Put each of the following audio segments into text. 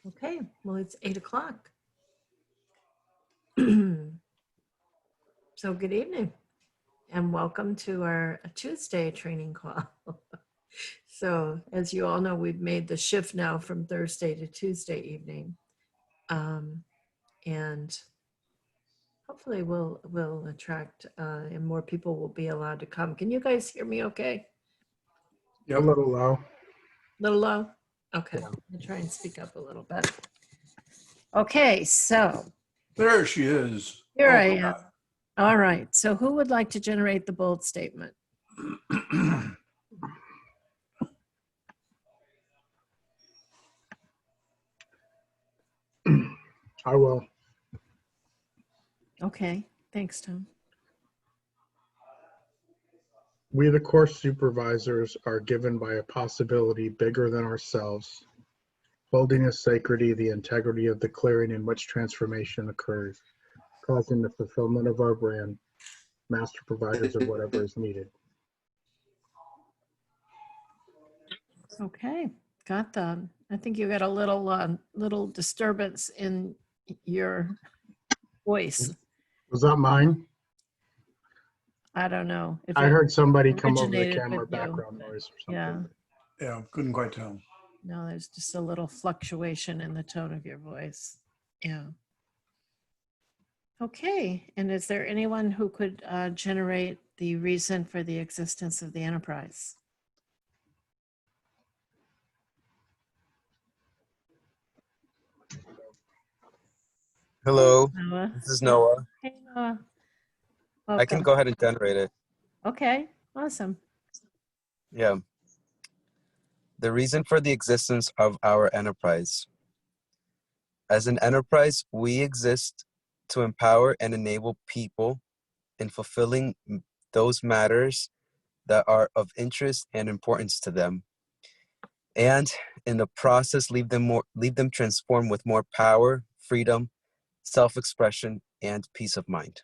Okay, well, it's 8 o'clock. So good evening and welcome to our Tuesday training call. So as you all know, we've made the shift now from Thursday to Tuesday evening. And hopefully we'll attract and more people will be allowed to come. Can you guys hear me okay? A little low. Little low? Okay, Yeah. I'll try and speak up a little bit. Okay, so There she is. here Oh, I am. All right, so who would like to generate the bold statement? I will. Okay, thanks, Tom. We, the course supervisors, are given by a possibility bigger than ourselves, holding as sacredly the integrity of the clearing in which transformation occurs, causing the fulfillment of our brand, master providers of whatever is needed. Okay, got that. I think you got a little disturbance in your voice. Was that mine? I don't know if I it heard somebody come over the originated camera with you, background but noise or yeah, something. yeah, couldn't quite tell. no, there's just a little fluctuation in the tone of your voice. Yeah. Okay, and is there anyone who could generate the reason for the existence of the enterprise? Hello, Noah? this is Noah. Hey, Noah. I can Welcome. go ahead and generate it. Okay, awesome. Yeah. The reason for the existence of our enterprise. As an enterprise, we exist to empower and enable people in fulfilling those matters that are of interest and importance to them. And in the process, leave them transformed with more power, freedom, self-expression, and peace of mind.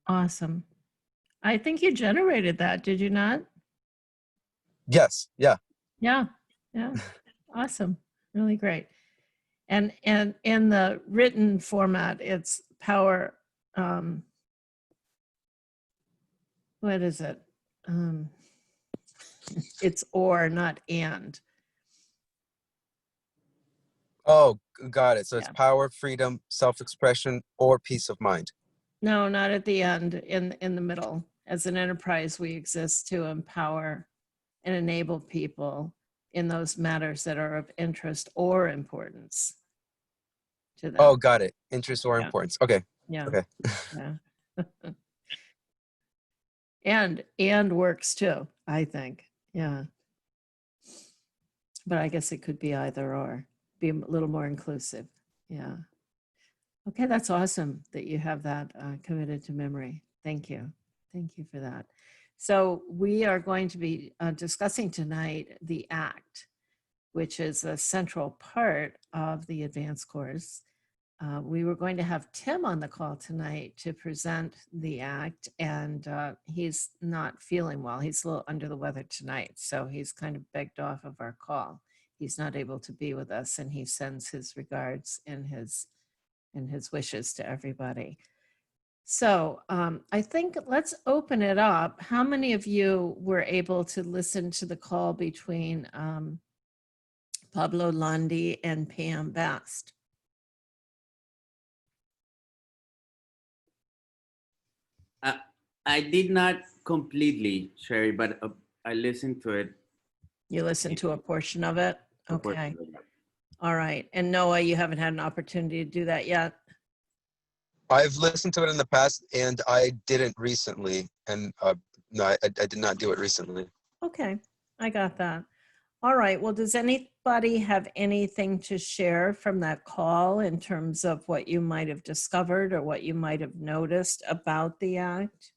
Awesome. I think you generated that, did you not? Yes, yeah. Yeah, yeah. Awesome. Really great. And in the written format, it's power, what is it? It's or, not and. Oh, got it. So it's Yeah. power, freedom, self-expression, or peace of mind. No, not at the end, in the middle. As an enterprise, we exist to empower and enable people in those matters that are of interest or importance to them. Oh, got it. Interest or Yeah. importance. Okay. Yeah. Okay. Yeah. and works too, I think. Yeah. But I guess it could be either or, be a little more inclusive. Yeah. Okay, that's awesome that you have that committed to memory. Thank you. Thank you for that. So we are going to be discussing tonight the ACT, which is a central part of the advanced course. We were going to have Tim on the call tonight to present the ACT, and he's not feeling well. He's a little under the weather tonight, so he's kind of begged off of our call. He's not able to be with us, and he sends his regards and his wishes to everybody. So I think let's open it up. How many of you were able to listen to the call between Pablo Landi and Pam Bast? I did not completely, Sherry, but I listened to it. You listened to a portion of it? A portion Okay. of it. All right. And Noah, you haven't had an opportunity to do that yet? I've listened to it in the past, and I didn't recently. And no, I did not do it recently. Okay, I got that. All right. Well, does anybody have anything to share from that call in terms of what you might have discovered or what you might have noticed about the ACT?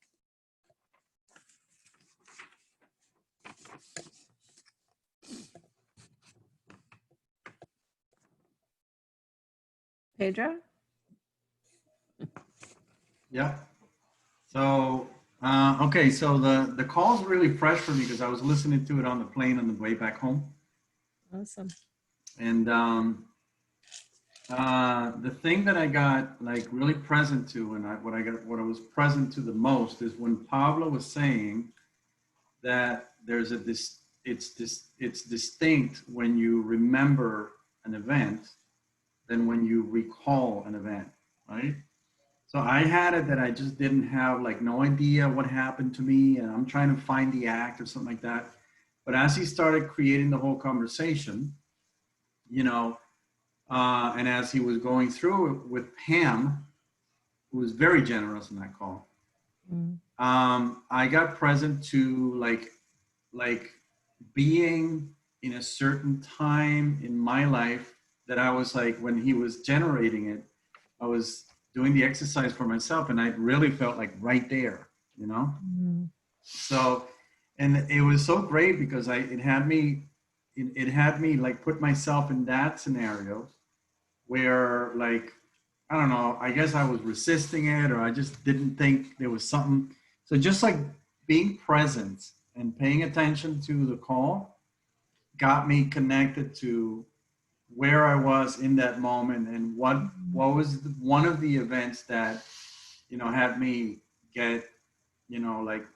Pedro? Yeah. So, okay. So the call's really fresh for me because I was listening to it on the plane on the way back home. Awesome. And the thing that I got like really present to, and what I was present to the most is when Pablo was saying that there's it's distinct when you remember an event than when you recall an event, right? So I had it that I just didn't have like no idea what happened to me, and I'm trying to find the act or something like that. But as he started creating the whole conversation, you know, and as he was going through it with Pam, who was very generous in that call, Mm. I got present to like being in a certain time in my life that I was like, when he was generating it, I was doing the exercise for myself, and I really felt like right there, you know? Mm. So, and it was so great because it had me like put myself in that scenario where like, I don't know, I guess I was resisting it, or I just didn't think there was something. So just like being present and paying attention to the call got me connected to where I was in that moment, and what was one of the events that, you know, had me get, you know, like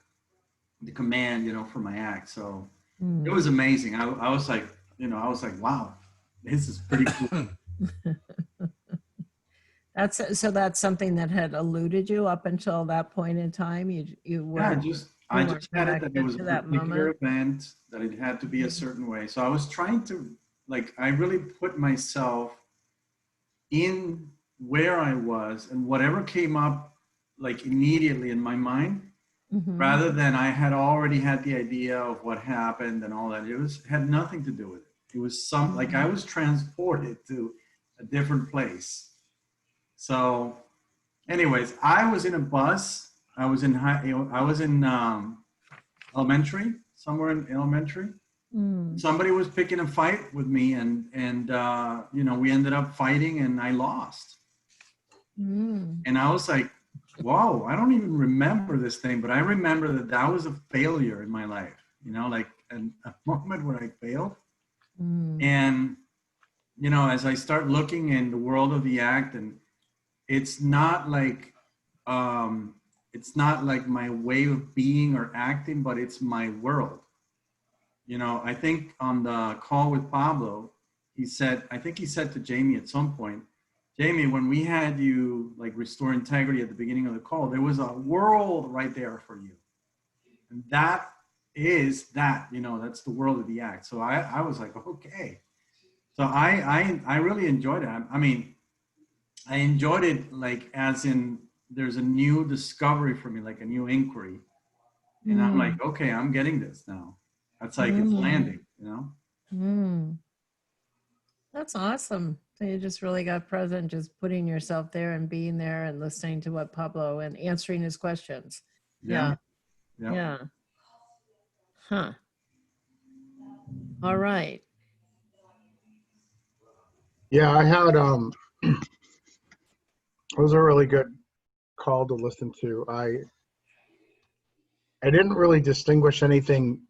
the command, you know, for my act. So it Mm. was amazing. I was like, you know, I was like, wow, this is pretty cool. That's something that had eluded you up until that point in time. You Yeah, weren't I you weren't just had it that it connected was a to that particular moment. event, that it had to be a certain way. So I was trying to, like, I really put myself in where I was, and whatever came up like immediately in my mind, Mhm. rather than I had already had the idea of what happened and all that. Had nothing to do with it. It was like I was transported to a different place. So anyways, I was in a bus. I was in elementary, somewhere in elementary. Mm. Somebody was picking a fight with me, and you know, we ended up fighting, and I lost. Mm. And I was like, whoa, I don't even remember this thing, but I remember that that was a failure in my life, you know, like a moment where I failed. Mm. And, you know, as I start looking in the world of the act, and it's not like, it's not like my way of being or acting, but it's my world. You know, I think on the call with Pablo, I think he said to Jamie at some point, Jamie, when we had you like restore integrity at the beginning of the call, there was a world right there for you. And that is that, you know, that's the world of the act. So I was like, okay. So I really enjoyed it. I mean, I enjoyed it like as in there's a new discovery for me, like a new inquiry. And I'm Mm. like, okay, I'm getting this now. That's like it's Mm. landing, you know? Mm. That's awesome. So you just really got present, just putting yourself there and being there and listening to what Pablo and answering his questions. Yeah. Yeah. Yeah. Yeah. Huh. All right. Yeah, I had it was a really good call to listen to. I didn't really distinguish anything.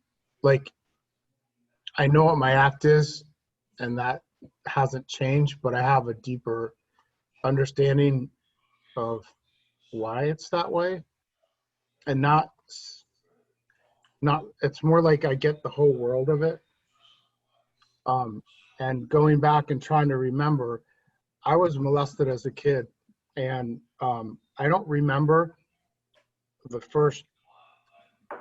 Like, I know what my act is, and that hasn't changed, but I have a deeper understanding of why it's that way. And not it's more like I get the whole world of it. And going back and trying to remember, I was molested as a kid, and I don't remember the first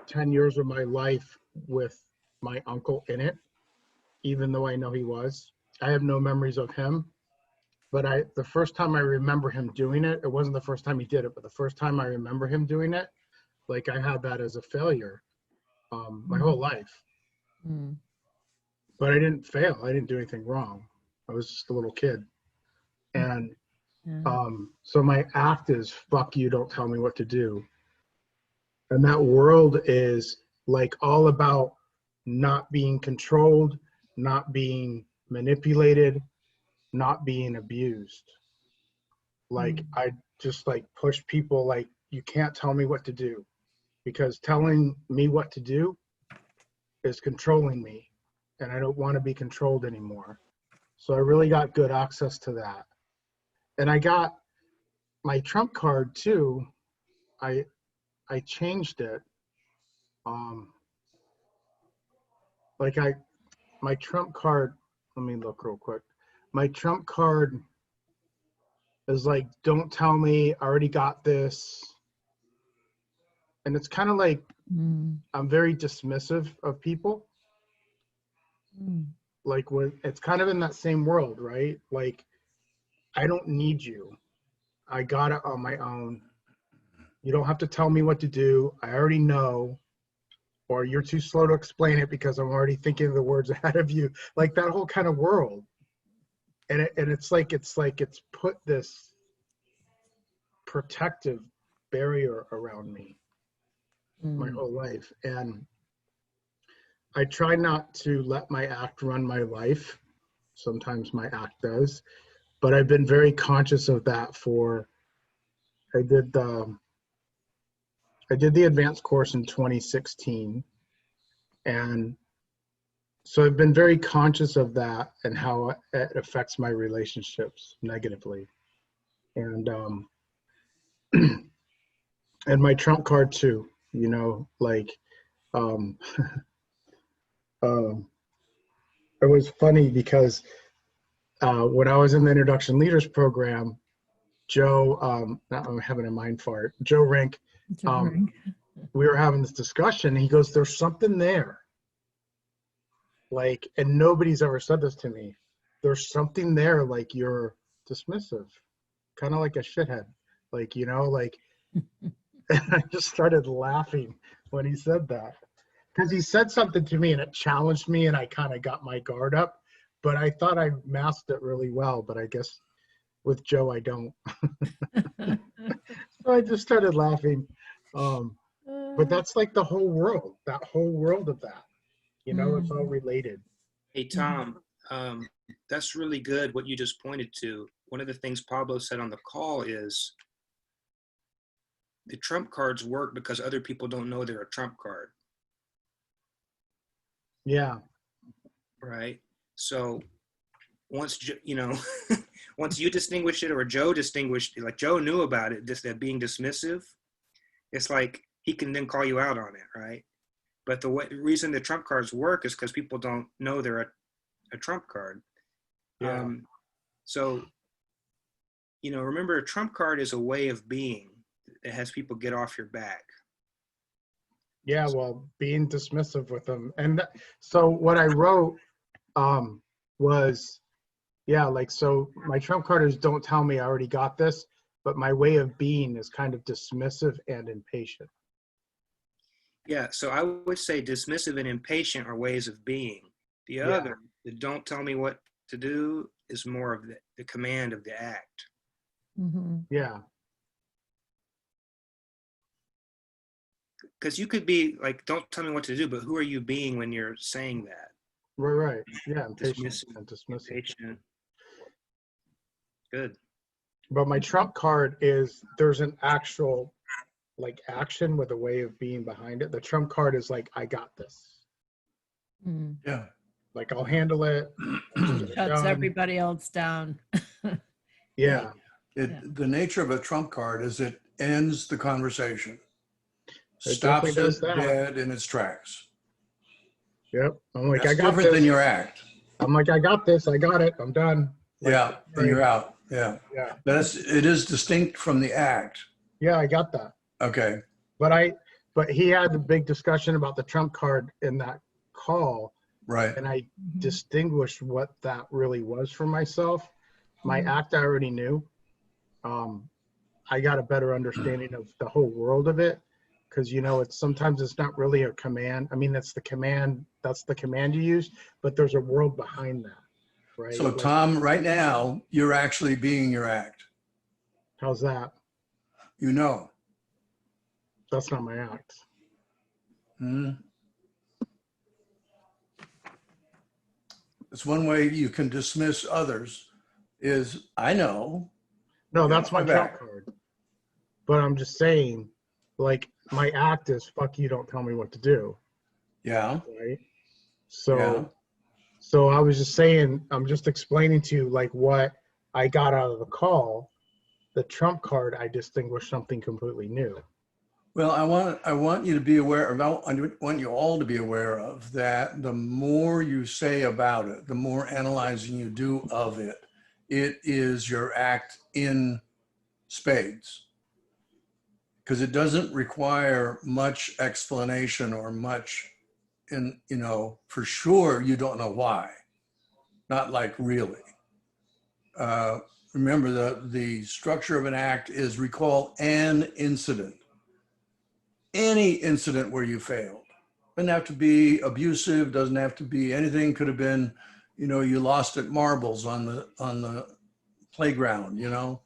10 years of my life with my uncle in it, even though I know he was. I have no memories of him, but the first time I remember him doing it, it wasn't the first time he did it, but the first time I remember him doing it, like I had that as a failure my whole life. Mm. But I didn't fail. I didn't do anything wrong. I was just a little kid. And Yeah. so my act is fuck you, don't tell me what to do. And that world is like all about not being controlled, not being manipulated, not being abused. Like I just like push people like you can't tell me what to do, because telling me what to do is controlling me, and I don't want to be controlled anymore. So I really got good access to that. And I got my Trump card too. I changed it. Like my Trump card, let me look real quick. My Trump card is like, don't tell me, I already got this. And it's kind of like, Mm, I'm very dismissive of people. mm, Like when it's kind of in that same world, right? Like, I don't need you. I got it on my own. You don't have to tell me what to do. I already know. Or you're too slow to explain it because I'm already thinking of the words ahead of you. Like that whole kind of world. And it's put this protective barrier around me my mm, whole life. And I try not to let my act run my life. Sometimes my act does, but I've been very conscious of that I did the advanced course in 2016. And so I've been very conscious of that and how it affects my relationships negatively. And, and my Trump card too, you know, like, um, it was funny because when I was in the Introduction Leaders Program, Joe, I'm having a mind fart, Joe Rink, Joe, we were having this discussion. And he goes, there's something there. Like, and nobody's ever said this to me. There's something there, like you're dismissive, kind of like a shithead. Like, you know, like, and I just started laughing when he said that. Because he said something to me and it challenged me and I kind of got my guard up. But I thought I masked it really well. But I guess with Joe, I don't. So I just started laughing. But that's like the whole world, that whole world of that. You know, it's all related. Hey, Tom, that's really good what you just pointed to. One of the things Pablo said on the call is the Trump cards work because other people don't know they're a Trump card, Yeah. right? So once, you know, once you distinguish it or Joe distinguished, like Joe knew about it, just that being dismissive, it's like he can then call you out on it, right? But the reason the Trump cards work is because people don't know they're a Trump card. Yeah. So, you know, remember a Trump card is a way of being that has people get off your back. Yeah, well, being dismissive with them. And so what I wrote was, yeah, like, so my Trump card is don't tell me I already got this, but my way of being is kind of dismissive and impatient. Yeah, so I would say dismissive and impatient are ways of being. The Yeah. other, the don't tell me what to do, is more of the command of the act. Yeah. Because you could be like, don't tell me what to do, but who are you being when you're saying that? Right. Yeah, impatient Dismissive, and dismissive. impatient. Good. But my Trump card is there's an actual like action with a way of being behind it. The Trump card is like, I got this. Yeah. Like, I'll handle it. Get it Shuts done. everybody else down. Yeah. The nature of a Trump card is it ends the conversation. It Stops definitely does it that. dead in its tracks. Yep. I'm like, That's I got different this. than your act. I'm like, I got this. I got it. I'm done. Like, Yeah, and you're out. Yeah. Yeah. But it is distinct from the act. Yeah, I got that. Okay. But he had the big discussion about the Trump card in that call, Right. and I distinguished what that really was for myself. My act I already knew. I got a better understanding of the whole world of it, because you know, it's sometimes it's not really a command. I mean, that's the command you use, but there's a world behind that, right? So Like, Tom, right now, you're actually being your act. how's that? You know. That's not my act. It's one way you can dismiss others is, I know. No, Yeah, that's my my Trump back. card. But I'm just saying, like, my act is fuck you, don't tell me what to do, Yeah. right? So So I was just saying, I'm just explaining to you like what I got out of the call. The trump card, I distinguished something completely new. Well, I want you to be aware of, I want you all to be aware of that the more you say about it, the more analyzing you do of it, it is your act in spades. Because it doesn't require much explanation or much for sure you don't know why. Not like really. Remember the structure of an act is recall an incident. Any incident where you failed. Doesn't have to be abusive, doesn't have to be anything, could have been, you lost at marbles on the playground,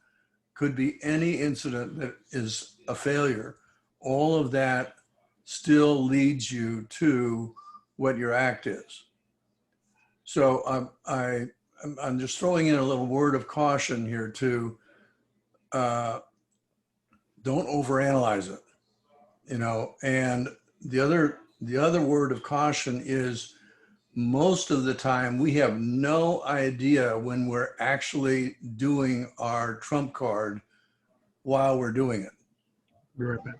could be any incident that is a failure. All of that still leads you to what your act is. So I'm just throwing in a little word of caution here too. Don't overanalyze it. And the other word of caution is most of the time we have no idea when we're actually doing our trump card while we're doing it. Be right back.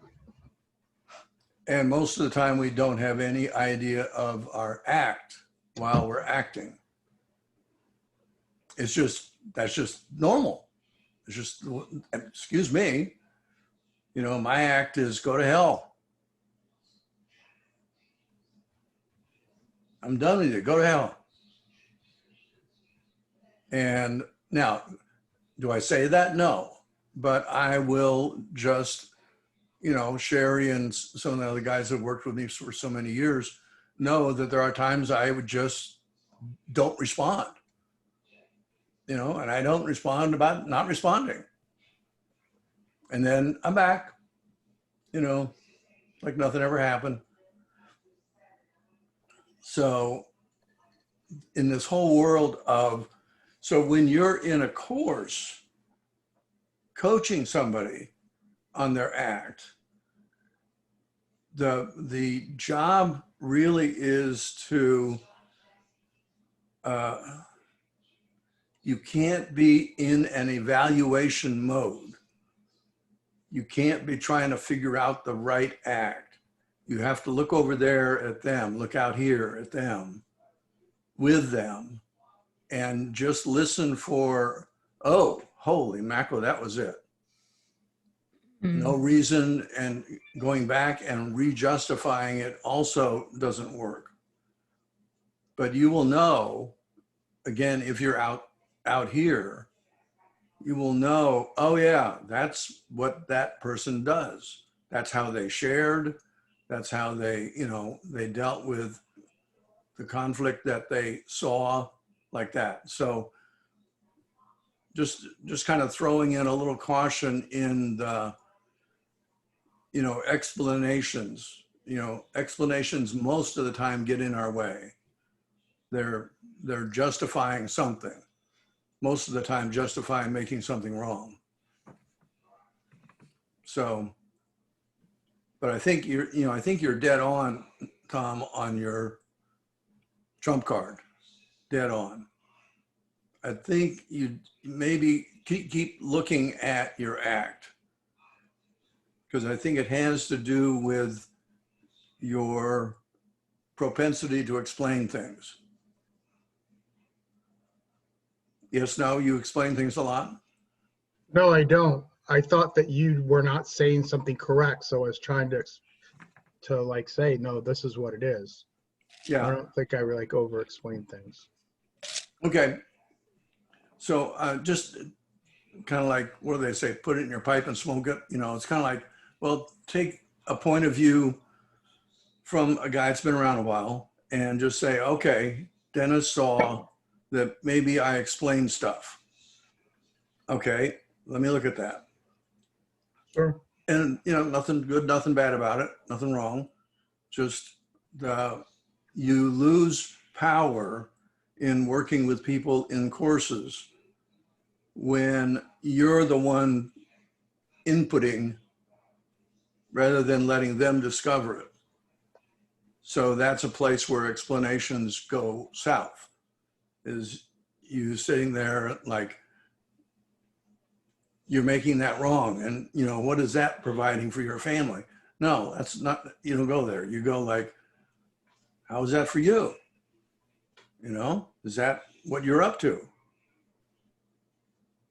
And most of the time we don't have any idea of our act while we're acting. That's just normal. It's just, excuse me, my act is go to hell. I'm done with you. Go to hell. And now, do I say that? No. But I will just, Sherry and some of the other guys that worked with me for so many years know that there are times I would just don't respond. And I don't respond about not responding. And then I'm back, like nothing ever happened. So in this whole world so when you're in a course coaching somebody on their act, the job really is to, you can't be in an evaluation mode. You can't be trying to figure out the right act. You have to look over there at them, look out here at them, with them, and just listen for, oh, holy mackerel, that was it. No reason, and going back and re-justifying it also doesn't work. But you will know, again, if you're out here, you will know, oh yeah, that's what that person does. That's how they shared. That's how they, they dealt with the conflict that they saw, like that. So just kind of throwing in a little caution in the, explanations. Explanations most of the time get in our way. They're justifying something. Most of the time justifying making something wrong. So, but I think you're dead on, Tom, on your trump card, dead on. I think you maybe keep looking at your act, because I think it has to do with your propensity to explain things. Yes, no, you explain things a lot? No, I don't. I thought that you were not saying something correct, so I was trying to like say, no, this is what it is. I Yeah, don't think I like over explain things. okay. So just kind of like, what do they say? Put it in your pipe and smoke it. It's kind of like, well, take a point of view from a guy that's been around a while and just say, okay, Dennis saw that maybe I explained stuff. Okay, let me look at that. Sure. And, nothing good, nothing bad about it, nothing wrong. Just you lose power in working with people in courses when you're the one inputting rather than letting them discover it. So that's a place where explanations go south. is you sitting there like you're making that wrong. And, you know, what is that providing for your family? No, that's not, you don't go there. You go like, how is that for you? You know, is that what you're up to?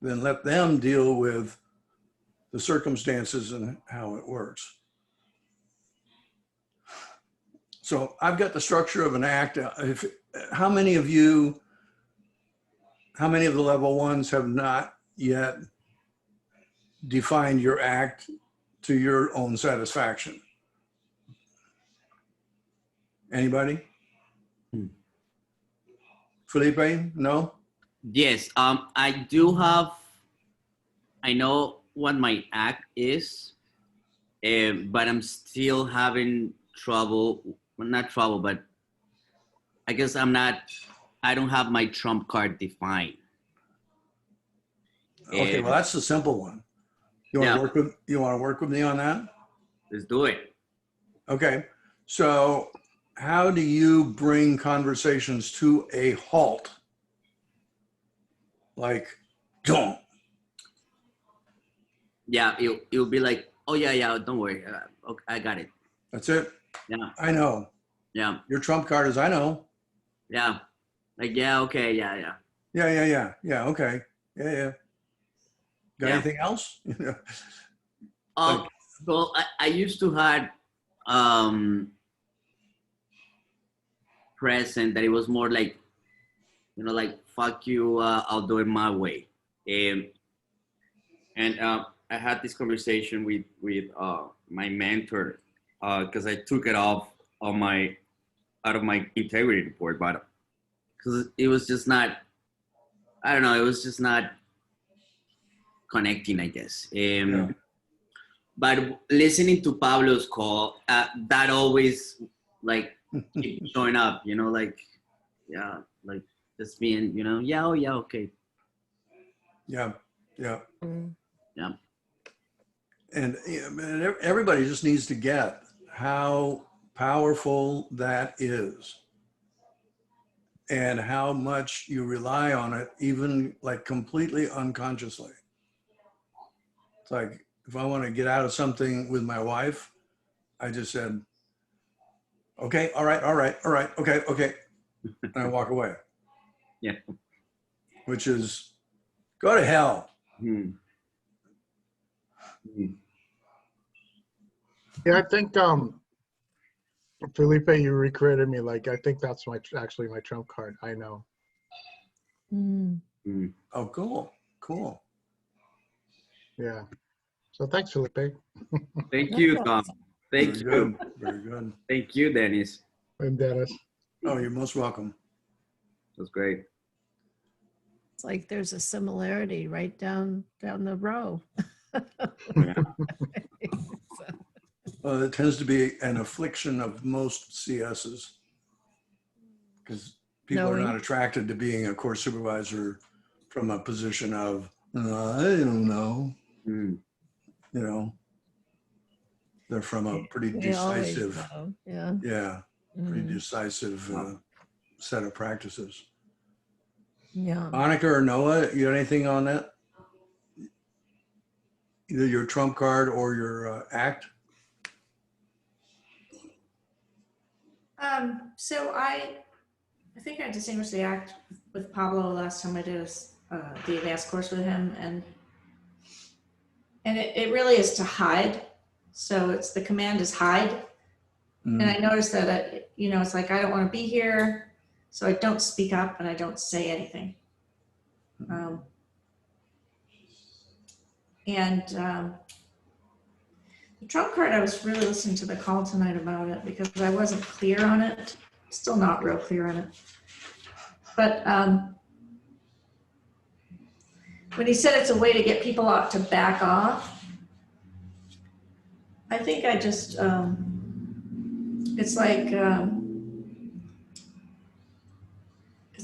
Then let them deal with the circumstances and how it works. So I've got the structure of an act. How many of the level ones have not yet defined your act to your own satisfaction? Anybody? Felipe? No? Yes, I do have, I know what my act is, but I'm still having trouble, well, not trouble, but I guess I don't have my trump card defined. Okay, well, that's the simple one. You want to work with me on that? Let's do it. Okay, so how do you bring conversations to a halt? Like, don't. Yeah, it'll be like, oh yeah, don't worry, okay, I got it. That's it. Yeah, I know. Your trump card is I know. yeah, like yeah, okay, yeah. Yeah. Okay. Yeah. Got Yeah. anything else? Um, well, I used to have present that it was more like, you know, like fuck you, I'll do it my way. And I had this conversation with my mentor because I took it out of my integrity report, but because it was just not, I don't know, it was just not connecting, I guess. Yeah. But listening to Pablo's call, that always like keep showing up, you know, like, yeah, like just being, you know, yeah, oh yeah, okay. Yeah. Mm. Yeah. And everybody just needs to get how powerful that is and how much you rely on it, even like completely unconsciously. It's like, if I want to get out of something with my wife, I just said, okay, all right, okay. And I walk away. Yeah. Which is, go to hell. Hmm. Yeah, I think Felipe, you recreated me. Like, I think that's actually my trump card. I know. Mm. Hmm. Oh, cool. Yeah. So thanks, Felipe. Thank you, Tom. Thank Very you. good. Very good. Thank you, Dennis. And Dennis. Oh, you're most welcome. That's great. It's like there's a similarity right down the row. So, It tends to be an affliction of most CSs because people are Knowing. not attracted to being a course supervisor from a position of, I don't know, Hmm. you know, they're from a pretty we always decisive, know. Yeah. pretty Mm. decisive set of practices. Yeah. Monica or Noah, you got anything on that? Either your trump card or your act? So I think I distinguished the act with Pablo last time I did the advanced course with him, and it really is to hide. So it's the command is hide, and I noticed that it's like I don't want to be here, so I don't speak up and I don't say anything. The trump card, I was really listening to the call tonight about it because I wasn't clear on it. Still not real clear on it. But when he said it's a way to get people out to back off, I think I just, it's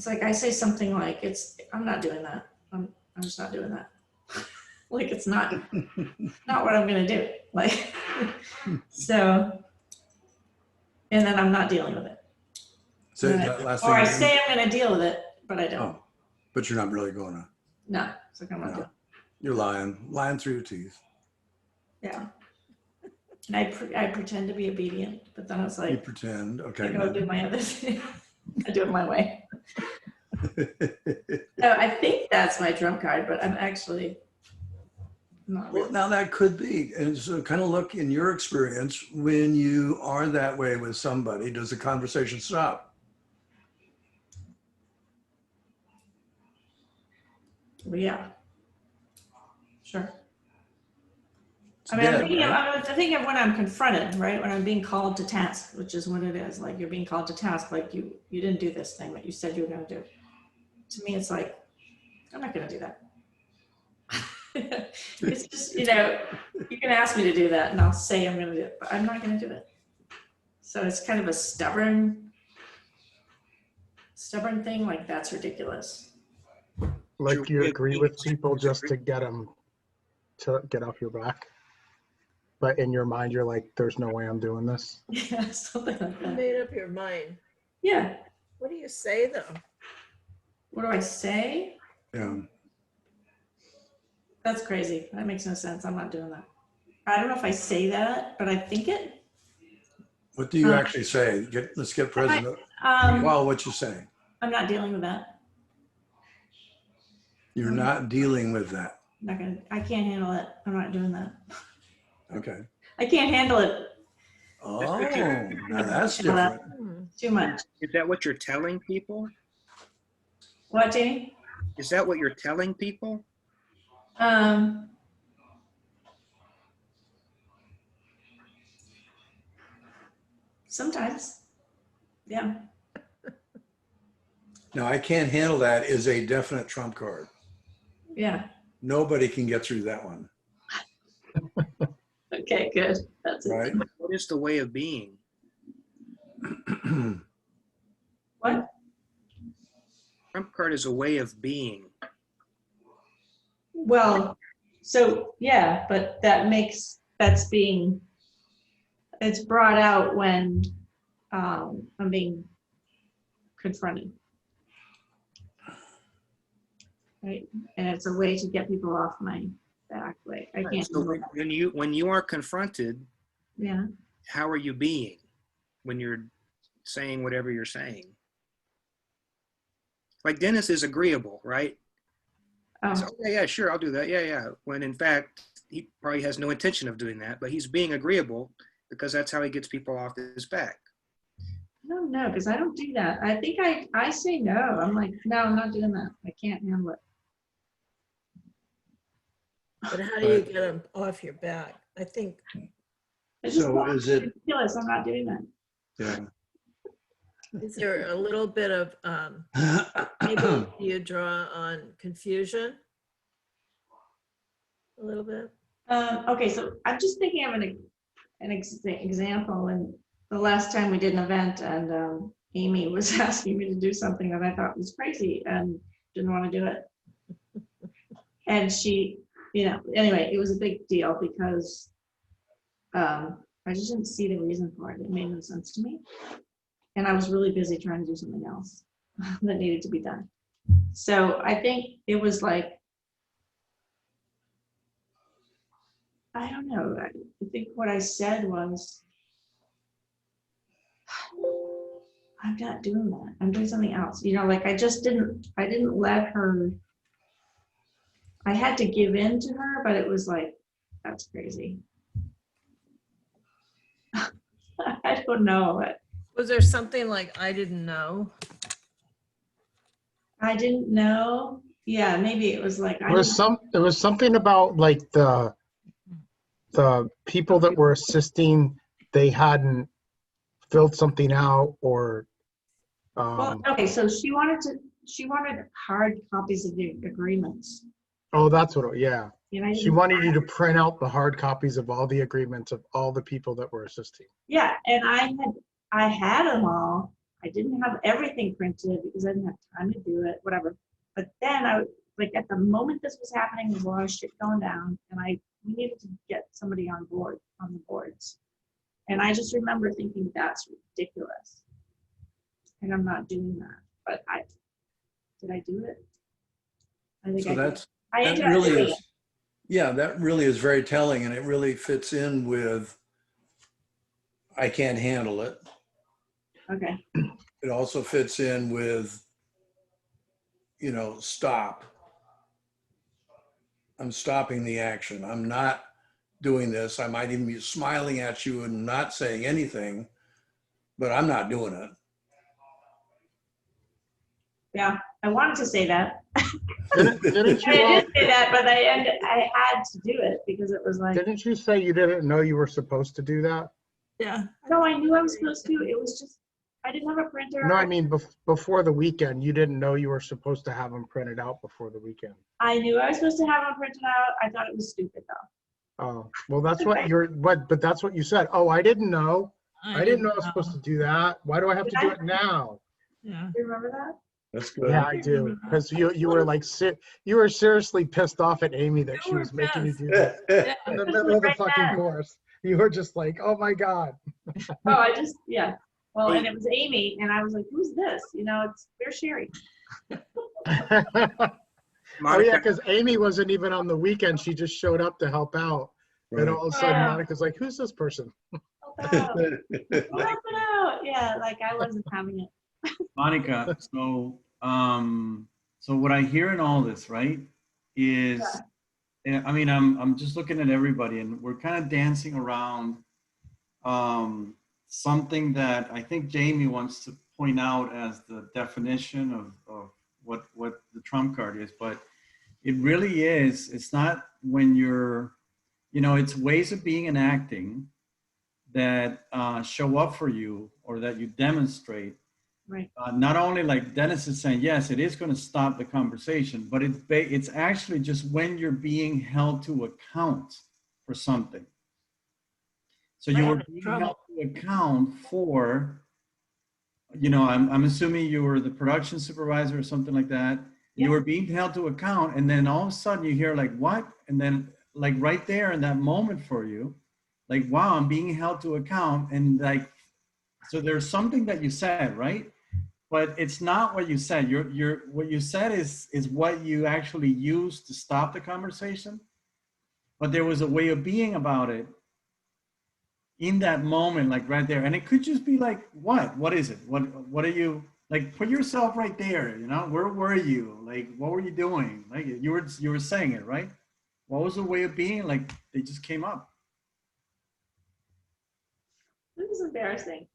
like I say something like, I'm not doing that. I'm just not doing that. Like it's not what I'm gonna do. Like, so, and then I'm not dealing with it. Say that last Or I thing. say I'm gonna deal with it, but I don't. Oh, but you're not really going to. No, it's like I'm not No. doing. You're lying through your teeth. Yeah. And I pretend to be obedient, but then it's You like, pretend. I Okay. go do my other thing. I do it my way. good. No, I think that's my trump card, but I'm actually not Well, really. now that could be. And so kind of look in your experience, when you are that way with somebody, does the conversation stop? Well, yeah. Sure. It's I mean, dead, right? I'm thinking of when I'm confronted, right? When I'm being called to task, which is what it is. Like you're being called to task, like you didn't do this thing that you said you were going to do. To me, it's like, I'm not going to do that. It's just, you can ask me to do that and I'll say I'm going to do it, but I'm not going to do it. So it's kind of a stubborn thing. Like that's ridiculous. Like you agree with people just to get them to get off your back. But in your mind, you're like, there's no way I'm doing this. Yeah, something like You that. made up your mind. Yeah. What do you say though? What do I say? Yeah. That's crazy. That makes no sense. I'm not doing that. I don't know if I say that, but I think it. What do you actually say? Let's get President. Well, what you saying? I'm not dealing with that. You're not dealing with that. I can't handle it. I'm not doing that. Okay. I can't handle it. Oh, now that's different. Too much. Is that what you're telling people? What, Jamie? Is that what you're telling people? Sometimes. Yeah. Now, I can't handle that is a definite trump card. Yeah. Nobody can get through that one, Okay, good. That's it. right? What is the way of being? What? Trump card is a way of being. Well, so yeah, but it's brought out when I'm being confronted. Right? And it's a way to get people off my back. Like I can't So do that. when you are confronted, Yeah. how are you being when you're saying whatever you're saying? Like Dennis is agreeable, right? So, yeah, sure, I'll do that. Yeah. When in fact, he probably has no intention of doing that, but he's being agreeable because that's how he gets people off his back. I don't know, because I don't do that. I think I say no. I'm like, no, I'm not doing that. I can't handle it. But how do you get them off your back? I think It's just So is it, ridiculous. I'm not doing that. yeah. is there a little bit of maybe you draw on confusion? A little bit. Okay, so I'm just thinking of an example. And the last time we did an event, and Amy was asking me to do something that I thought was crazy and didn't want to do it. And she, anyway, it was a big deal because I just didn't see the reason for it. It made no sense to me. And I was really busy trying to do something else that needed to be done. So I think it was like, I don't know. I think what I said was, I'm not doing that. I'm doing something else. Like I didn't let her, I had to give in to her, but it was like, that's crazy. I don't know. Was there something like I didn't know? I didn't know. Yeah, maybe it was like, There was something about like the people that were assisting, they hadn't filled something out or well, okay, so she wanted hard copies of the agreements. oh, that's what yeah. And I She didn't- wanted you to print out the hard copies of all the agreements of all the people that were assisting. Yeah, and I had them all. I didn't have everything printed because I didn't have time to do it, whatever. But then like at the moment this was happening, there was a lot of shit going down, and we needed to get somebody on the boards. And I just remember thinking that's ridiculous. And I'm not doing that. But Did I do it? I think So I did. that's, I that ended up really doing is, yeah, that really is very telling, and it really fits in with, I can't handle it. it. Okay. It also fits in with, stop. I'm stopping the action. I'm not doing this. I might even be smiling at you and not saying anything, but I'm not doing it. Yeah, I wanted to say that. Didn't I you did say that, but I had to do it because it was like, didn't you say you didn't know you were supposed to do that? Yeah. no, I knew I was supposed to. It was just, I didn't have a printer. No, I mean before the weekend, you didn't know you were supposed to have them printed out before the weekend. I knew I was supposed to have them printed out. I thought it was stupid though. Oh, well, that's what but that's what you said. Oh, I didn't know. I didn't know I was supposed to do that. Why do I have to do it now? Yeah. Do you remember that? That's good. Yeah, I do. Because you were like, you were seriously pissed off at Amy that she were was making you pissed. do that Yeah. in the middle of the Right fucking then. course. You were just like, oh my God. Oh, I just, yeah. Well, and it was Amy, and I was like, who's this? Where's Sherry? Oh yeah, Monica, because Amy wasn't even on the weekend. She just showed up to help out. And all of a sudden, Yeah. Monica's like, who's this person? Help out. Help out. Yeah, like I wasn't having it. Monica, so what I hear in all this, right, is, I mean, I'm just looking at everybody, and we're kind of dancing around something that I think Jamie wants to point out as the definition of what the trump card is, but it really is. It's not when you're, it's ways of being and acting that show up for you or that you demonstrate. Right. Not only like Dennis is saying, yes, it is going to stop the conversation, but it's actually just when you're being held to account for something. So you were being held to account for, I'm assuming you were the production supervisor or something like that. Yeah. You were being held to account, and then all of a sudden you hear like, what? And then like right there in that moment for you, like, wow, I'm being held to account. And like, so there's something that you said, right? But it's not what you said. What you said is what you actually used to stop the conversation. But there was a way of being about it in that moment, like right there. And it could just be like, what is it? What are you, like, put yourself right there, where were you? Like, what were you doing? Like you were saying it, right? What was the way of being? Like, they just came up. This is embarrassing.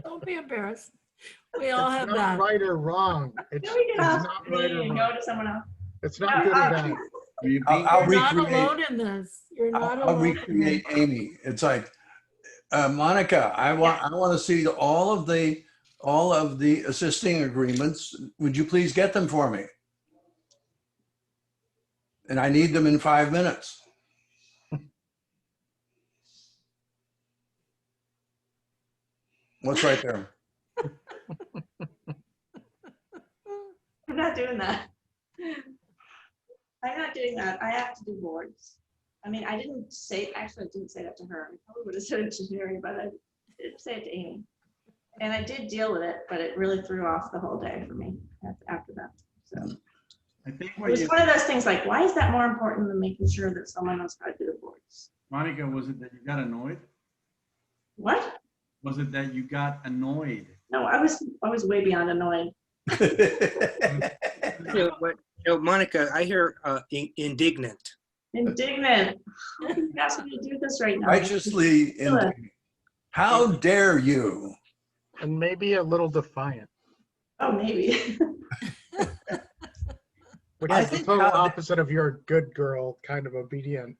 Don't be embarrassed. We all have It's that. not right or wrong. It's Can we get off not me right or and wrong. go to someone else? It's not good or bad. Were you being, I'll You're not recreate. alone in this. You're not I'll alone in recreate this. Amy. It's like, Monica, I want to see all of the assisting agreements. Would you please get them for me? And I need them in 5 minutes. What's right there? I'm not doing that. I'm not doing that. I have to do boards. I mean, I didn't say that to her. I probably would have said it to Sherry, but I did say it to Amy. And I did deal with it, but it really threw off the whole day for me after that. So I think it what was you, one of those things like, why is that more important than making sure that someone knows how to do the boards? Monica, was it that you got annoyed? What? Was it that you got annoyed? No, I was way beyond annoyed. Monica, I hear indignant. Indignant. How can you ask me to do this right now? Righteously indignant. How dare you? And maybe a little defiant, Oh, maybe. which I is the think total how- opposite of your good girl kind of obedient.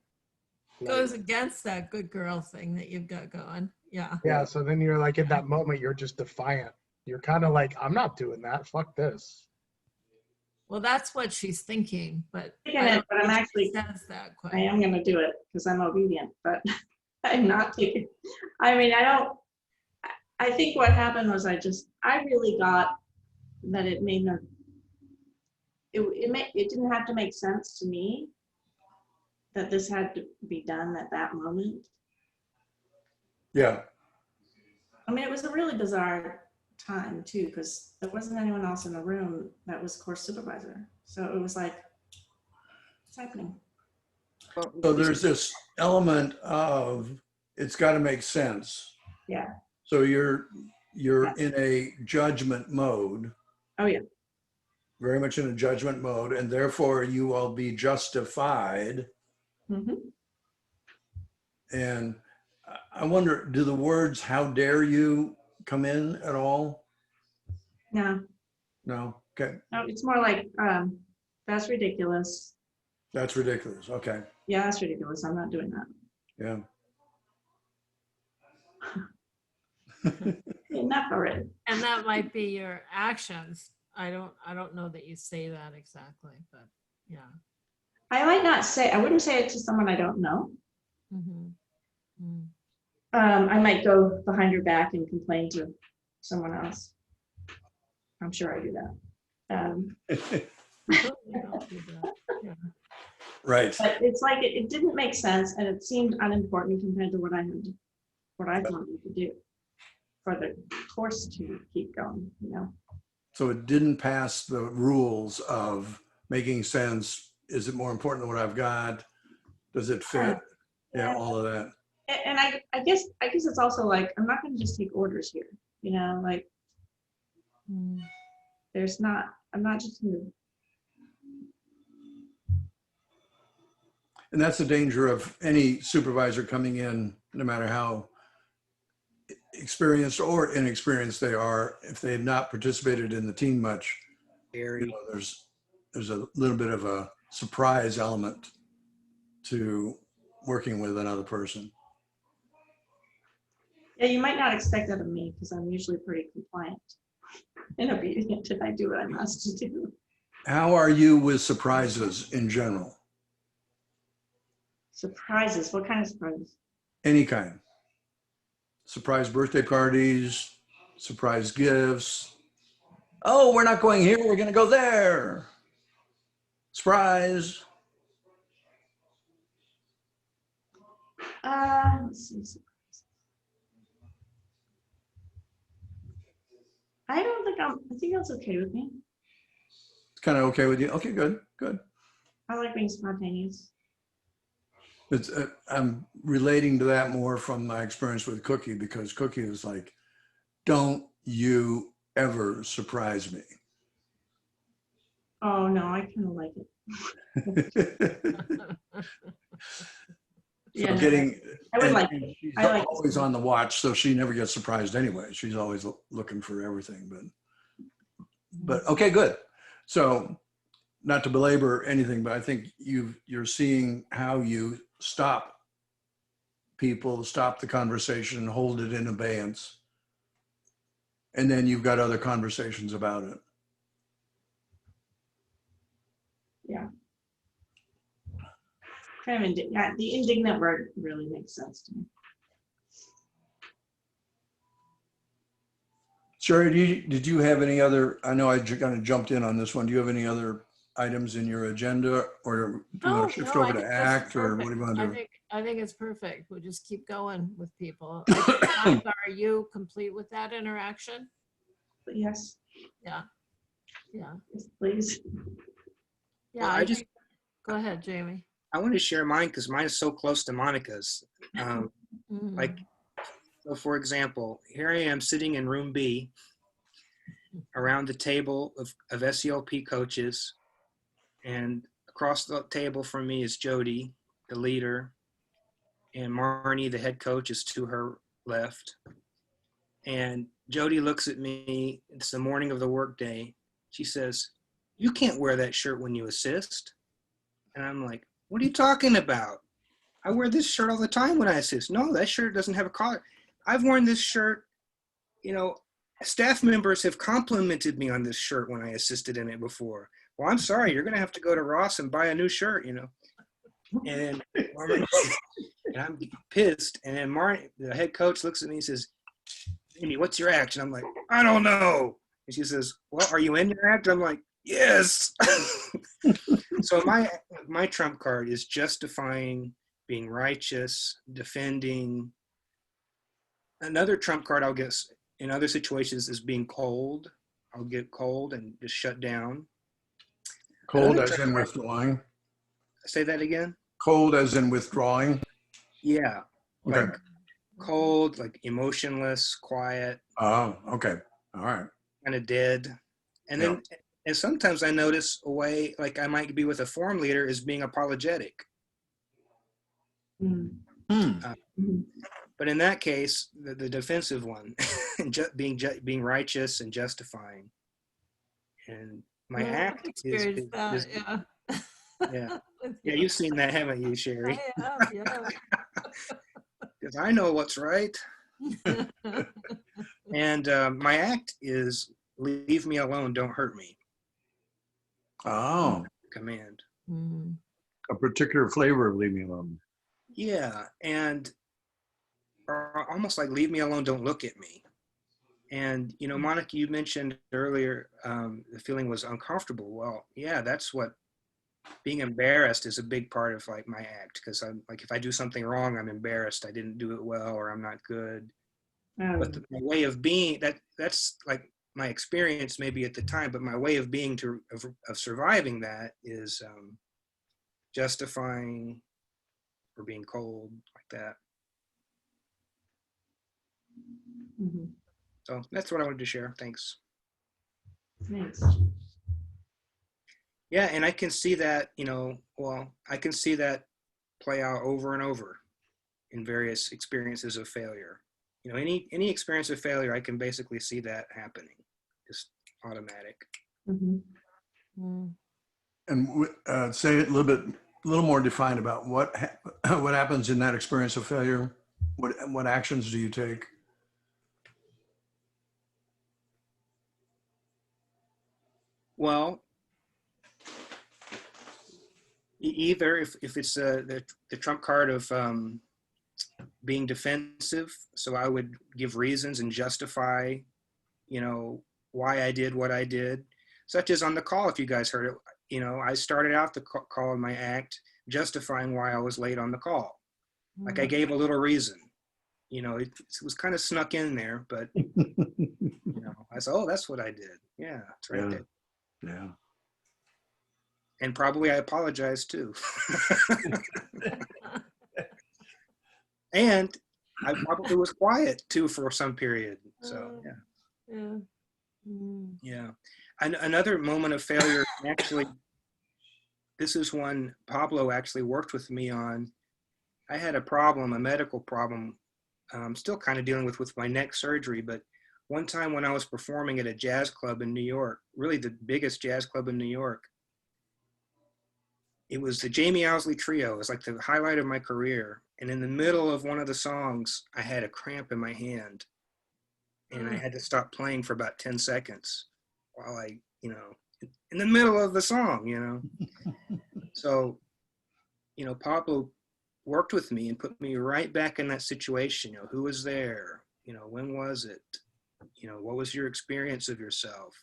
Goes against that good girl thing that you've got going. Yeah. Yeah, so then you're like, in that moment, you're just defiant. You're kind of like, I'm not doing that. Fuck this. Well, that's what she's thinking, but Thinking I it, don't but I'm think she actually- says that quite. I am going to do it because I'm obedient, but I'm not taking, I mean, I think what happened was I really got that it made no, it didn't have to make sense to me that this had to be done at that moment. Yeah. I mean, it was a really bizarre time too, because there wasn't anyone else in the room that was course supervisor. So it was like, what's happening? Well, So there's this element of, it's got to make sense. Yeah. So you're Yeah. in a judgment mode, Oh, yeah. very much in a judgment mode, and therefore you will be justified. Hmm. And I wonder, do the words "how dare you" come in at all? No, No? Okay. no, it's more like, that's ridiculous. That's ridiculous. Okay. Yeah, that's ridiculous. I'm not doing that. Yeah. Enough already. And that might be your actions. I don't know that you say that exactly, but yeah. I might not say, I wouldn't say it to someone I don't know. Mhm. Mm. I might go behind your back and complain to someone else. I'm sure I do that. You don't do that. Yeah. Right. But it's like, it didn't make sense and it seemed unimportant compared to what I thought we could do for the course to keep going, you know? So it didn't pass the rules of making sense. Is it more important than what I've got? Does it fit? Yeah, all of that. And I guess it's also like, I'm not gonna just take orders here, you know, like, Mm. I'm not just gonna, And that's the danger of any supervisor coming in, no matter how experienced or inexperienced they are, if they have not participated in the team much, Gary. you know, there's a little bit of a surprise element to working with another person. yeah, you might not expect that of me because I'm usually pretty compliant and obedient and I do what I'm asked to do. How are you with surprises in general? Surprises, what kind of surprises? Any kind. Surprise birthday parties, surprise gifts. Oh, we're not going here, we're going to go there. Surprise. Let's see. I think that's okay with me. It's kind of okay with you. Okay, good, good. I like being spontaneous. It's, I'm relating to that more from my experience with Cookie, because Cookie is like, don't you ever surprise me. Oh, no, I kind of like it. So Yeah, no, getting, I would and like it. she's I like always on the watch, so she never gets surprised anyway. She's always looking for everything, but okay, good. So not to belabor anything, but I think you're seeing how you stop people, stop the conversation, hold it in abeyance. And then you've got other conversations about it. Yeah. Kind of, yeah, the indignant word really makes sense to me. Sherry, did you have any other, I know I kind of jumped in on this one. Do you have any other items in your agenda, or do you want to shift No, over I to think this is ACT, or what do you want to do? I think it's perfect. We'll just keep going with people. I think, Monica, are you complete with that interaction? But yes, Yeah. Yeah. yes, please. Yeah. Well, I just- Go ahead, Jamie. I want to share mine because mine is so close to Monica's. Mm. Like, so for example, here I am sitting in room B around the table of SELP coaches, and across the table from me is Jody, the leader, and Marnie, the head coach, is to her left. And Jody looks at me, it's the morning of the workday. She says, "You can't wear that shirt when you assist." And I'm like, "What are you talking about? I wear this shirt all the time when I assist." "No, that shirt doesn't have a collar. I've worn this shirt, you know, staff members have complimented me on this shirt when I assisted in it before." "Well, I'm sorry, you're going to have to go to Ross and buy a new shirt, you know." And I'm pissed. And then Marnie, the head coach, looks at me and says, "Amy, what's your act?" And I'm like, "I don't know." And she says, "Well, are you in your act?" I'm like, "Yes." So my trump card is justifying, being righteous, defending. Another trump card, I'll guess, in other situations is being cold. I'll get cold and just shut down. Cold Another as in withdrawing? Say that again? Cold as in withdrawing? Yeah. Okay. Like cold, like emotionless, quiet, Oh, okay. All right. kind of dead. And then, and sometimes I notice a way, like I might be with a forum leader, is being apologetic. Mm. Hmm. Mhm. But in that case, the defensive one, being righteous and justifying. And my Well, I've act experienced that, is yeah. yeah. With Yeah, you. you've seen that, haven't you, Sherry? I have, yeah. Because I know what's right. And my act is leave me alone, don't hurt me. Oh, Command. Mm. a particular flavor of leave me alone. Yeah, and or almost like leave me alone, don't look at me. And you know, Monica, you mentioned earlier the feeling was uncomfortable. Well, yeah, that's what being embarrassed is a big part of like my act, because I'm like, if I do something wrong, I'm embarrassed. I didn't do it well, or I'm not good. But my way of being, that's like my experience maybe at the time, but my way of being of surviving that is justifying or being cold like that. Mhm. So that's what I wanted to share. Thanks. Thanks. Yeah, and I can see that, I can see that play out over and over in various experiences of failure. You know, any experience of failure, I can basically see that happening, just automatic. Mhm. Mm. And say it a little more defined about what happens in that experience of failure. What actions do you take? Well, either if it's the trump card of being defensive, so I would give reasons and justify, why I did what I did, such as on the call, if you guys heard it, I started out the call in my act justifying why I was late on the call. Like I gave a little reason, it was kind of snuck in there, but, I said, oh, that's what I did. Yeah, it's right there. Yeah. And probably I apologize too. And I probably was quiet too for some period. So yeah. Yeah. Mm. Yeah. And another moment of failure, actually, this is one Pablo actually worked with me on. I had a medical problem, I'm still kind of dealing with my neck surgery, but one time when I was performing at a jazz club in New York, really the biggest jazz club in New York, it was the Jamie Owsley Trio. It was like the highlight of my career. And in the middle of one of the songs, I had a cramp in my hand. And I had to stop playing for about 10 seconds while I, in the middle of the song, So, Pablo worked with me and put me right back in that situation. Who was there? When was it? What was your experience of yourself?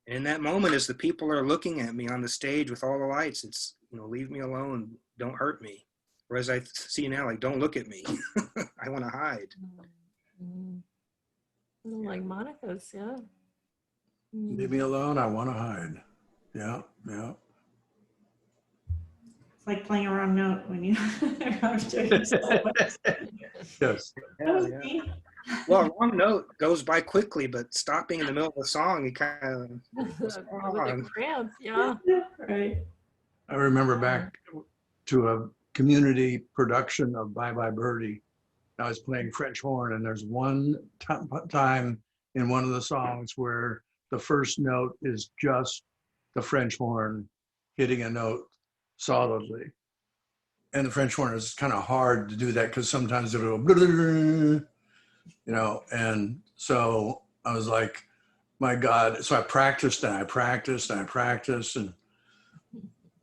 And in that moment, as the people are looking at me on the stage with all the lights, it's, leave me alone, don't hurt me. Or as I see now, like, don't look at me. I want to hide. Mm. Like Monica's, yeah. Mm. Leave me alone. I want to hide. Yeah. Yeah. It's like playing a wrong note when you are doing so much. Yes. That was Yeah. me. Well, a wrong note goes by quickly, but stopping in the middle of the song, you kind of, With a cramp, yeah. Right. I remember back to a community production of Bye Bye Birdie. I was playing French horn, and there's one time in one of the songs where the first note is just the French horn hitting a note solidly. And the French horn is kind of hard to do that because sometimes it'll go, and so I was like, my God. So I practiced and I practiced and I practiced and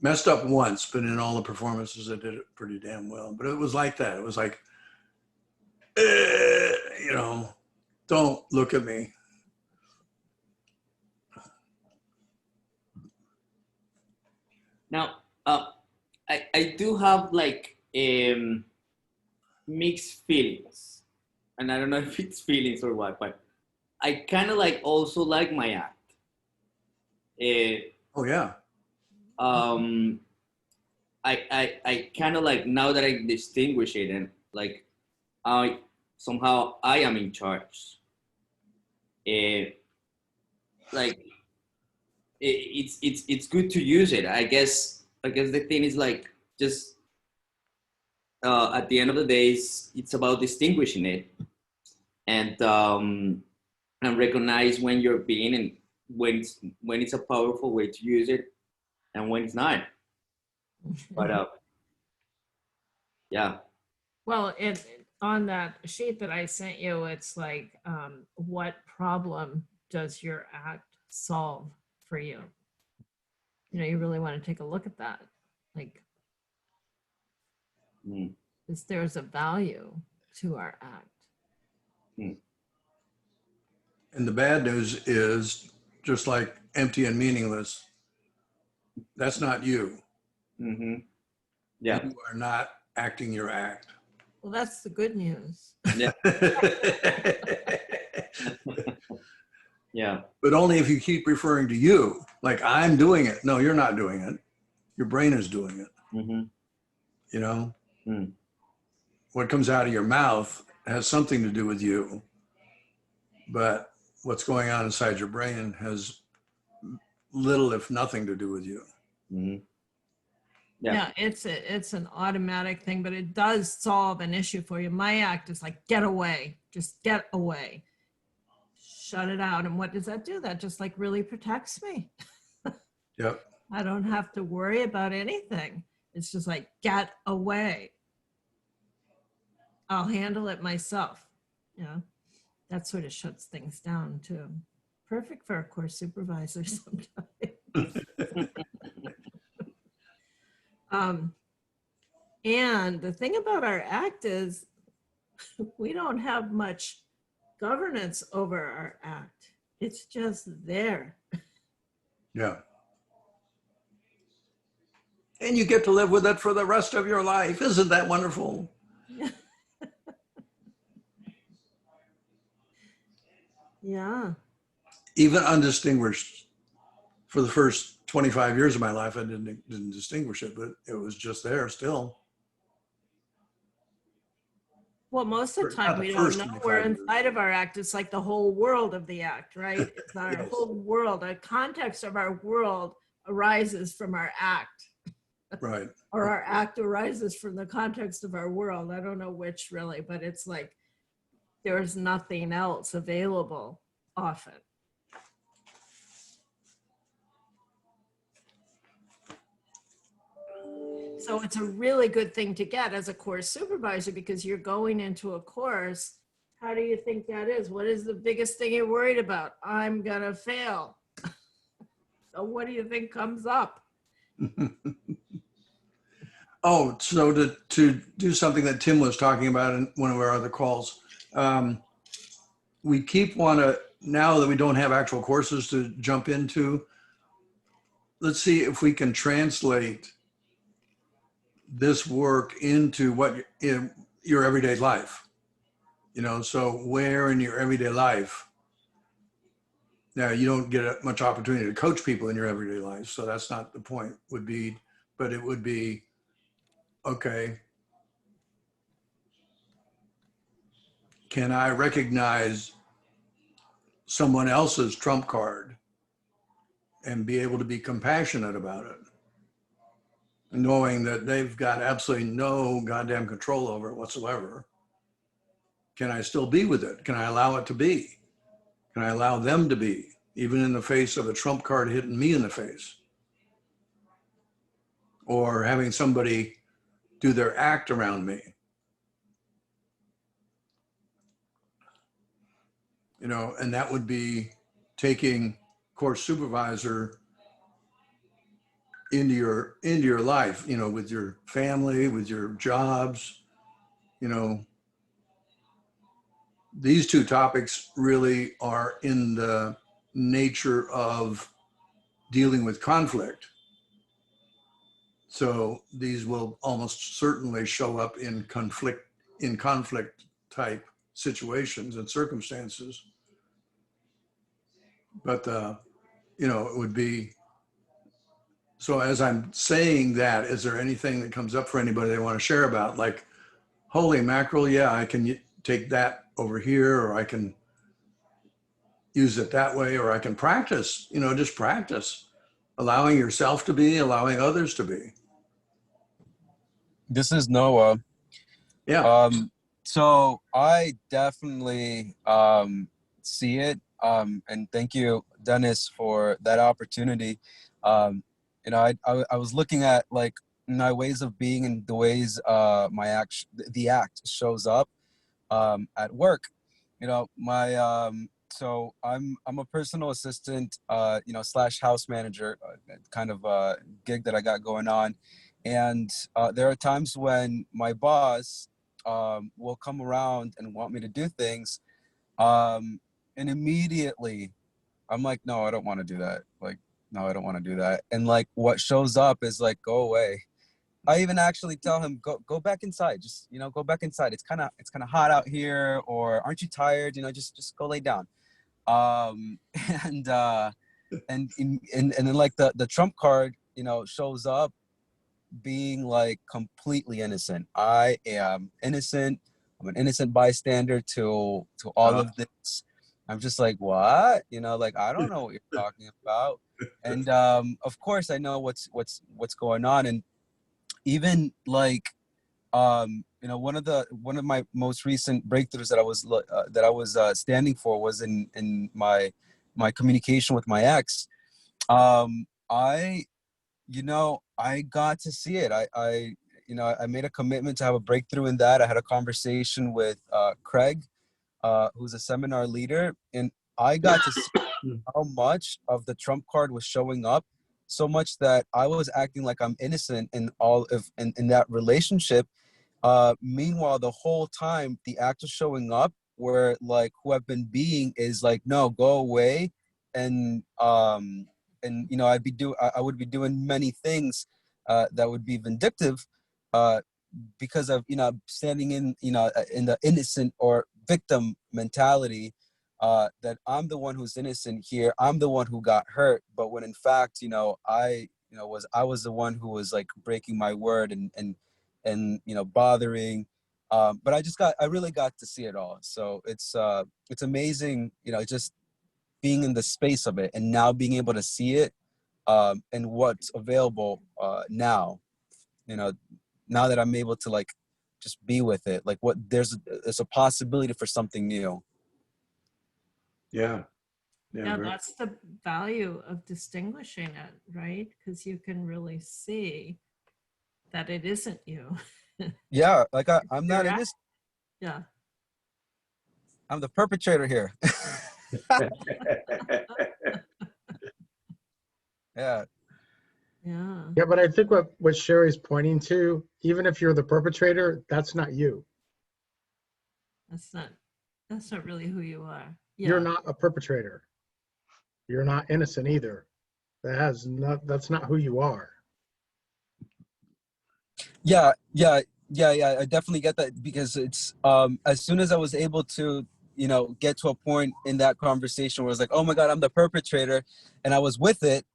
messed up once, but in all the performances, I did it pretty damn well. But it was like that. It was like, don't look at me. Now, I do have like mixed feelings, and I don't know if it's feelings or what, but I kind of like also like my act. Oh, yeah. I kind of like, now that I distinguish it, and like I somehow I am in charge. Like it's good to use it. I guess the thing is like just at the end of the day, it's about distinguishing it and recognize when you're being and when it's a powerful way to use it and when it's not. But yeah. Well, on that sheet that I sent you, it's like, what problem does your act solve for you? You know, you really want to take a look at that. Like, is there's a value to our act? And the bad news is, just like empty and meaningless, that's not you. Mm-hmm. Yeah. You are not acting your act. Well, that's the good news. Yeah. Yeah. But only if you keep referring to you, like I'm doing it. No, you're not doing it. Your brain is doing it. Mm-hmm. You know, Mm. what comes out of your mouth has something to do with you, but what's going on inside your brain has little, if nothing, to do with you. Mm-hmm. Yeah, it's an automatic thing, but it does solve an issue for you. My act is like, get away, just get away, shut it out. And what does that do? That just like really protects me. Yep. I don't have to worry about anything. It's just like, get away. I'll handle it myself. You know, that sort of shuts things down too. Perfect for a course supervisor sometimes. And the thing about our act is we don't have much governance over our act. It's just there. Yeah. And you get to live with it for the rest of your life. Isn't that wonderful? Yeah. Even undistinguished, for the first 25 years of my life, I didn't distinguish it, but it was just there still. Well, most of the Not time the we don't first know 25 we're years. inside of our act. It's like the whole world of the act, right? It's our Yes. whole world. The context of our world arises from our act, Right. or our act arises from the context of our world. I don't know which really, but it's like there's nothing else available often. So it's a really good thing to get as a course supervisor, because you're going into a course. How do you think that is? What is the biggest thing you're worried about? I'm gonna fail. So what do you think comes up? Oh, so to do something that Tim was talking about in one of our other calls, we keep now that we don't have actual courses to jump into, let's see if we can translate this work into what in your everyday life. You know, so where in your everyday life, now you don't get much opportunity to coach people in your everyday life, so that's not the point, but it would be, okay, can I recognize someone else's trump card and be able to be compassionate about it, knowing that they've got absolutely no goddamn control over it whatsoever? Can I still be with it? Can I allow it to be? Can I allow them to be, even in the face of a trump card hitting me in the face? Or having somebody do their act around me? You know, and that would be taking course supervisor into your life, you know, with your family, with your jobs. You know, these two topics really are in the nature of dealing with conflict. So these will almost certainly show up in conflict type situations and circumstances. But, you know, it would be, so as I'm saying that, is there anything that comes up for anybody they want to share about? Like, holy mackerel, yeah, I can take that over here, or I can use it that way, or I can practice, you know, just practice. Allowing yourself to be, allowing others to be. This is Noah. Yeah. So I definitely see it. And thank you, Dennis, for that opportunity. You know, I was looking at like my ways of being and the ways the act shows up at work. You know, so I'm a personal assistant, you know, / house manager, kind of gig that I got going on. And there are times when my boss will come around and want me to do things. And immediately I'm like, no, I don't want to do that. Like, no, I don't want to do that. And like what shows up is like, go away. I even actually tell him, go back inside. Just, you know, go back inside. It's kind of hot out here, or aren't you tired? You know, just go lay down. Um, and and then like the trump card, you know, shows up being like completely innocent. I am innocent. I'm an innocent bystander to all of this. I'm just like, what? You know, like I don't know what you're talking about. And of course I know what's going on. And even like you know, one of my most recent breakthroughs that I was standing for was in my communication with my ex. I You know, I got to see it. I you know, I made a commitment to have a breakthrough in that. I had a conversation with Craig, who's a seminar leader, and I got to see how much of the trump card was showing up, so much that I was acting like I'm innocent in all of in that relationship. Meanwhile, the whole time the act was showing up where like who I've been being is like, no, go away. And you know, I would be doing many things that would be vindictive uh, because of, you know, standing in, you know, in the innocent or victim mentality, that I'm the one who's innocent here. I'm the one who got hurt. But when in fact, you know, I was the one who was like breaking my word and you know, bothering. But I really got to see it all. So it's amazing, you know, just being in the space of it and now being able to see it, and what's available now, you know, now that I'm able to like just be with it, like what there's a possibility for something new. Yeah. Yeah, Very- that's the value of distinguishing it, right? Because you can really see that it isn't you. Yeah, like I'm not You're in act- this. Yeah. I'm the perpetrator here. Yeah. Yeah. Yeah, but I think what Sherry's pointing to, even if you're the perpetrator, that's not you. That's not really who you are. You're Yeah. not a perpetrator. You're not innocent either. That's not who you are. Yeah. I definitely get that, because it's as soon as I was able to, you know, get to a point in that conversation where I was like, oh my God, I'm the perpetrator, and I was with it,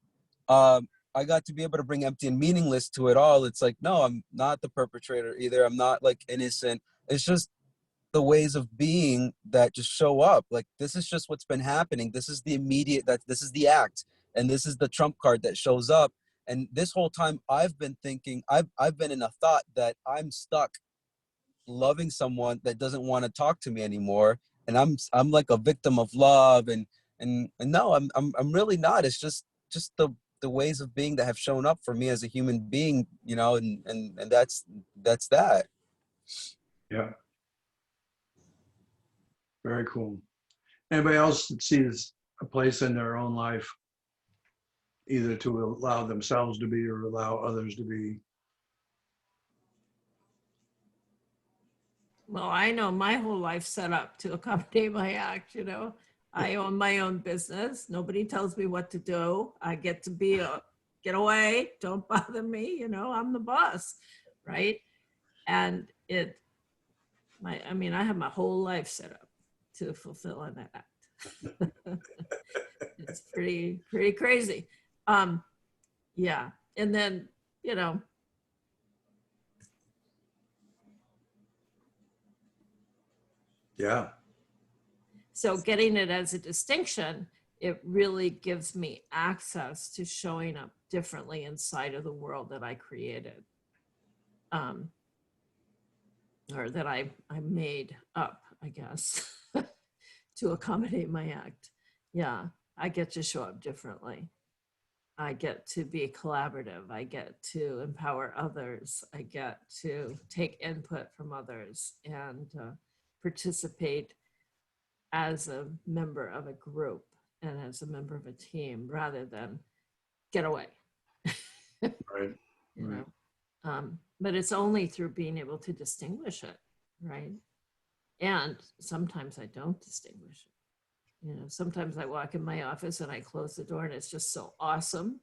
I got to be able to bring empty and meaningless to it all. It's like, no, I'm not the perpetrator either. I'm not like innocent. It's just the ways of being that just show up. Like, this is just what's been happening. This is the immediate, that this is the act, and this is the trump card that shows up. And this whole time I've been thinking, I've been in a thought that I'm stuck loving someone that doesn't want to talk to me anymore. And I'm like a victim of love, and no, I'm really not. It's just the ways of being that have shown up for me as a human being, you know, and that's that. Yeah. Very cool. Anybody else that sees a place in their own life, either to allow themselves to be or allow others to be? Well, I know my whole life set up to accommodate my act, you know. I own my own business. Nobody tells me what to do. I get to get away. Don't bother me. You know, I'm the boss, right? And I have my whole life set up to fulfill an act. It's pretty crazy. Yeah. And then, you know, Yeah. so getting it as a distinction, it really gives me access to showing up differently inside of the world that I created. Or that I made up, I guess, to accommodate my act. Yeah, I get to show up differently. I get to be collaborative. I get to empower others. I get to take input from others and participate as a member of a group and as a member of a team rather than get away. Right. You Right. know, but it's only through being able to distinguish it, right? And sometimes I don't distinguish it. You know, sometimes I walk in my office and I close the door and it's just so awesome.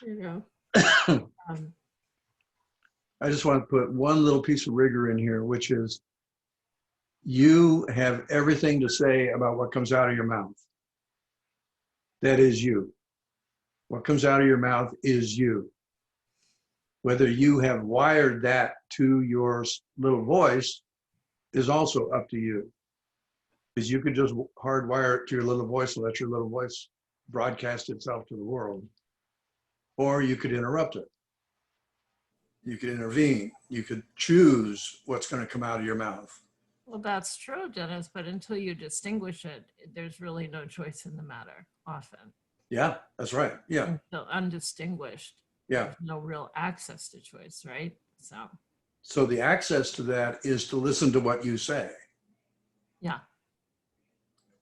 You know, I just want to put one little piece of rigor in here, which is you have everything to say about what comes out of your mouth. That is you. What comes out of your mouth is you. Whether you have wired that to your little voice is also up to you. Because you could just hardwire it to your little voice and let your little voice broadcast itself to the world. Or you could interrupt it. You could intervene. You could choose what's going to come out of your mouth. well, that's true, Dennis, but until you distinguish it, there's really no choice in the matter often. Yeah, that's right. Yeah, Until undistinguished, yeah. there's no real access to choice, right? So, So the access to that is to listen to what you say. yeah.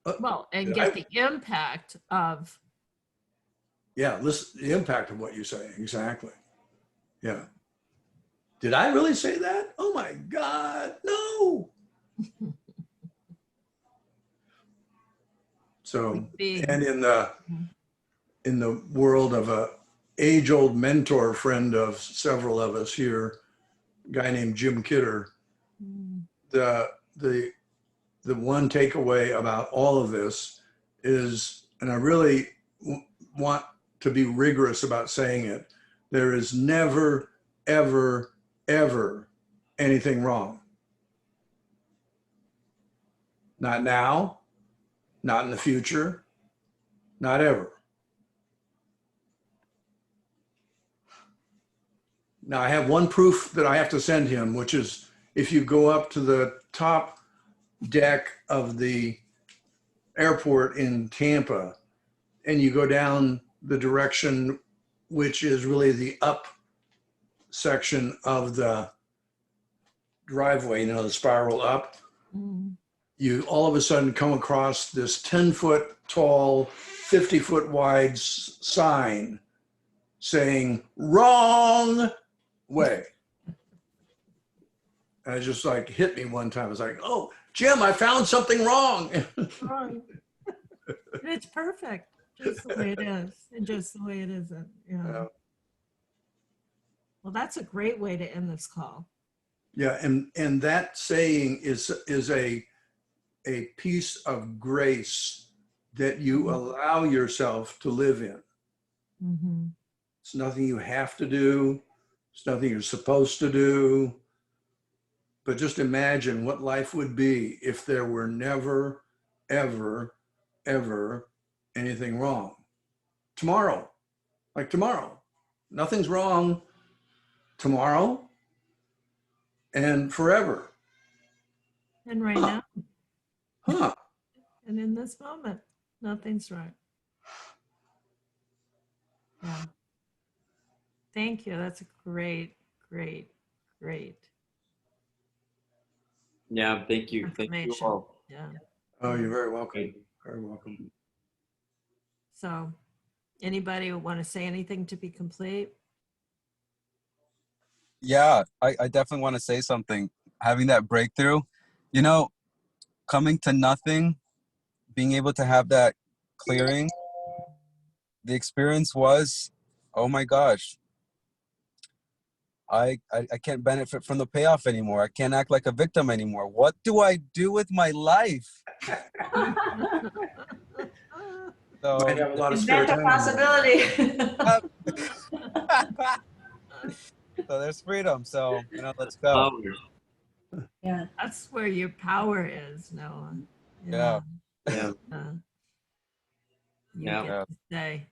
Uh, Well, and did get I- the impact of, Yeah, listen, the impact of what you say. Exactly. Yeah. Did I really say that? Oh my God, no. So, being, and in the world of a age-old mentor friend of several of us here, a guy named Jim Kidder, the one takeaway about all of this is, and I really want to be rigorous about saying it, there is never, ever, ever anything wrong. Not now, not in the future, not ever. Now I have one proof that I have to send him, which is if you go up to the top deck of the airport in Tampa and you go down the direction which is really the up section of the driveway, you know, the spiral up, you all of a sudden come across this 10-foot tall, 50-foot wide sign saying wrong way. And it just like hit me one time. I was like, oh, Jim, I found something wrong. and it's perfect, just the way it is, and just the way it isn't. Yeah. Yeah. Well, that's a great way to end this call. Yeah, and that saying is a piece of grace that you allow yourself to live in. Mm-hmm. It's nothing you have to do. It's nothing you're supposed to do. But just imagine what life would be if there were never, ever, ever anything wrong. Tomorrow, like tomorrow, nothing's wrong tomorrow and forever. And right now, Huh. and in this moment, nothing's right. Yeah. Thank you. That's a great, great, great Yeah, thank you. Thank you information. all. Yeah. Oh, you're very welcome. Great. Very welcome. So, anybody want to say anything to be complete? Yeah, I definitely want to say something. Having that breakthrough, you know, coming to nothing, being able to have that clearing, the experience was, oh my gosh, I can't benefit from the payoff anymore. I can't act like a victim anymore. What do I do with my life? So, Might have a lot of Is spare that a time. possibility? so there's freedom. So, let's go. Power. Yeah. That's where your power is, Noah. Yeah. Yeah. You Yeah. get to say.